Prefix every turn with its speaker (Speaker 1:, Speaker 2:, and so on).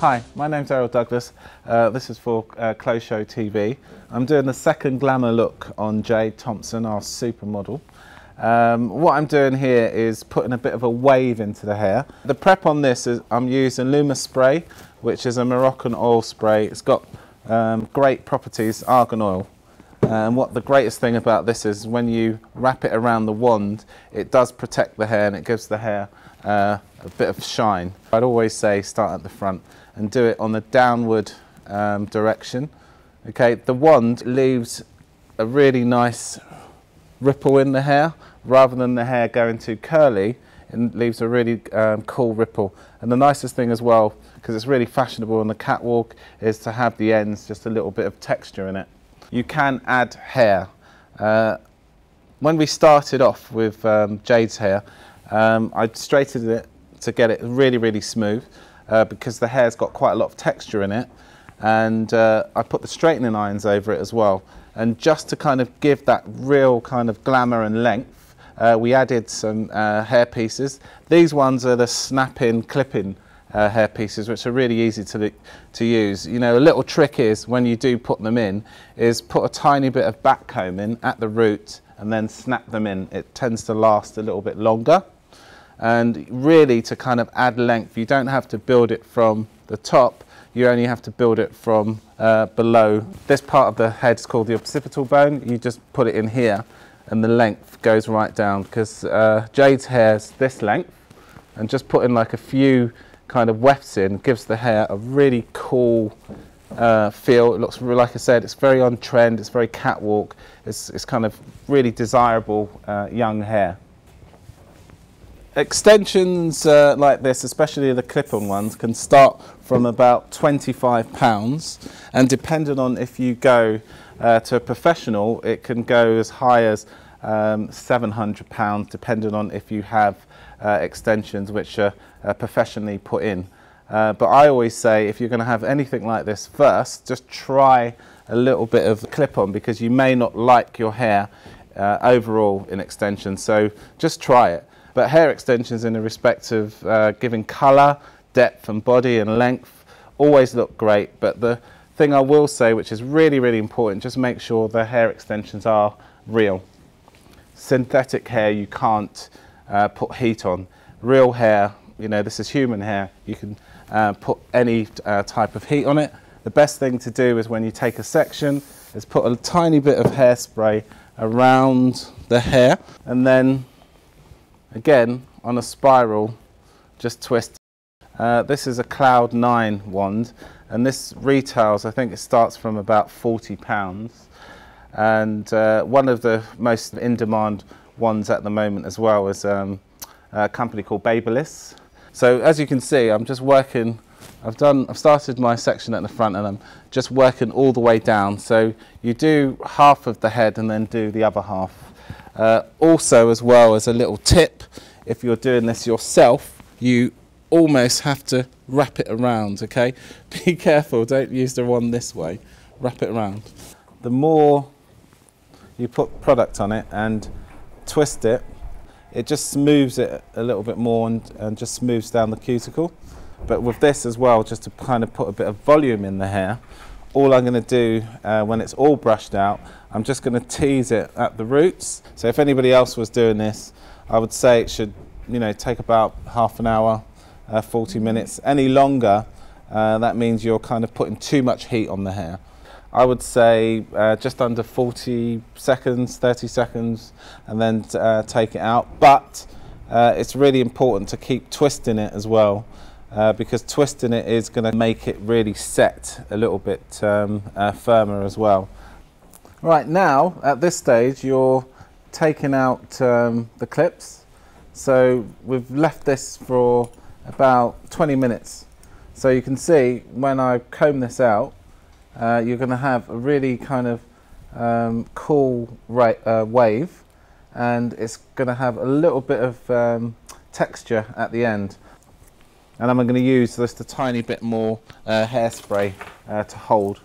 Speaker 1: Hi, my name's Errol Douglas. This is for Clothes Show TV. I'm doing the second glamour look on Jade Thompson, our supermodel. What I'm doing here is putting a bit of a wave into the hair. The prep on this is I'm using Luma Spray, which is a Moroccan oil spray. It's got great properties, argan oil. And what the greatest thing about this is when you wrap it around the wand, it does protect the hair and it gives the hair a bit of shine. I'd always say start at the front and do it on the downward direction. Okay, the wand leaves a really nice ripple in the hair rather than the hair going too curly. It leaves a really cool ripple. And the nicest thing as well, because it's really fashionable on the catwalk, is to have the ends just a little bit of texture in it. You can add hair. When we started off with Jade's hair, I straightened it to get it really, really smooth because the hair's got quite a lot of texture in it. And I put the straightening irons over it as well. And just to kind of give that real kind of glamour and length, we added some hair pieces. These ones are the snap-in, clip-in hair pieces, which are really easy to use. You know, a little trick is when you do put them in, is put a tiny bit of back comb in at the root and then snap them in. It tends to last a little bit longer. And really to kind of add length, you don't have to build it from the top, you only have to build it from below. This part of the head is called the occipital bone. You just put it in here and the length goes right down, because Jade's hair is this length, and just putting like a few kind of wefts in gives the hair a really cool feel. It looks, like I said, it's very on trend, it's very catwalk, it's kind of really desirable young hair. Extensions like this, especially the clip-on ones, can start from about £25, and depending on if you go to a professional, it can go as high as £700, depending on if you have extensions which are professionally put in. But I always say if you're going to have anything like this first, just try a little bit of clip-on, because you may not like your hair overall in extensions, so just try it. But hair extensions in the respect of giving colour, depth and body and length always look great. But the thing I will say, which is really, really important, just make sure the hair extensions are real. Synthetic hair you can't put heat on. Real hair, you know, this is human hair, you can put any type of heat on it. The best thing to do is when you take a section is put a tiny bit of hairspray around the hair, and then again on a spiral just twist. This is a Cloud 9 wand, and this retails, I think it starts from about £40, and one of the most in-demand ones at the moment as well is a company called Babyliss. So as you can see, I'm just working, I've started my section at the front and I'm just working all the way down. So you do half of the head and then do the other half. Also, as well as a little tip, if you're doing this yourself, you almost have to wrap it around, okay? Be careful, don't use the wand this way, wrap it around. The more you put product on it and twist it, it just smooths it a little bit more and just smooths down the cuticle. But with this as well, just to kind of put a bit of volume in the hair, all I'm going to do when it's all brushed out, I'm just going to tease it at the roots. So if anybody else was doing this, I would say it should, you know, take about half an hour, 40 minutes. Any longer, that means you're kind of putting too much heat on the hair. I would say just under 40 seconds, 30 seconds, and then take it out. But it's really important to keep twisting it as well, because twisting it is going to make it really set a little bit firmer as well. Right, now at this stage you're taking out the clips. So we've left this for about 20 minutes. So you can see when I comb this out, you're going to have a really kind of cool wave, and it's going to have a little bit of texture at the end. And I'm going to use just a tiny bit more hairspray to hold.